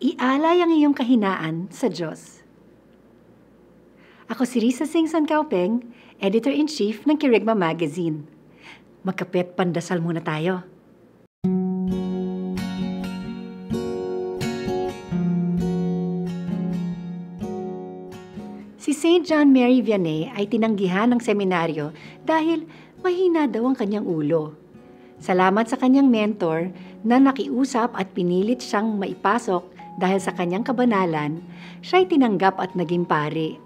Ialay ang iyong kahinaan sa Diyos. Ako si Risa Singson Kaupeng, Editor-in-Chief ng Kirigma Magazine. Magkapet pandasal muna tayo. Si St. John Mary Vianney ay tinanggihan ng seminaryo dahil mahina daw ang kanyang ulo. Salamat sa kanyang mentor na nakiusap at pinilit siyang maipasok dahil sa kanyang kabanalan, siya'y tinanggap at naging pari.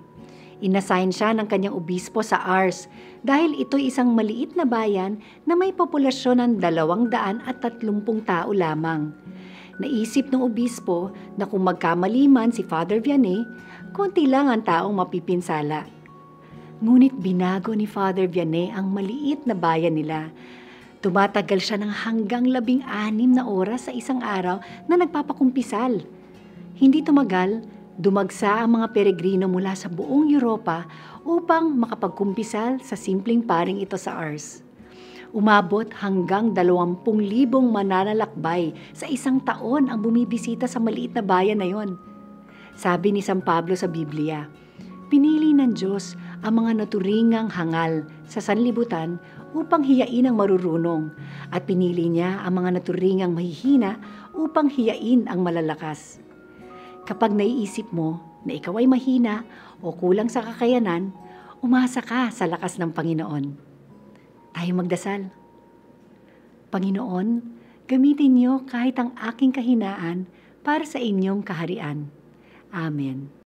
Inassign siya ng kanyang obispo sa Ars dahil ito'y isang maliit na bayan na may populasyon ng 230 tao lamang. Naisip ng obispo na kung magkamali man si Father Vianney, konti lang ang taong mapipinsala. Ngunit binago ni Father Vianney ang maliit na bayan nila. Tumatagal siya ng hanggang 16 na oras sa isang araw na nagpapakumpisal. Hindi tumagal, dumagsa ang mga peregrino mula sa buong Europa upang makapagkumpisal sa simpleng paring ito sa Ars. Umabot hanggang 20,000 mananalakbay sa isang taon ang bumibisita sa maliit na bayan na yon. Sabi ni San Pablo sa Biblia, pinili ng Diyos ang mga naturingang hangal sa sanlibutan upang hiyain ang marurunong at pinili niya ang mga naturingang mahihina upang hiyain ang malalakas. Kapag naiisip mo na ikaw ay mahina o kulang sa kakayanan, umasa ka sa lakas ng Panginoon. Tayo magdasal. Panginoon, gamitin niyo kahit ang aking kahinaan para sa inyong kaharian. Amen.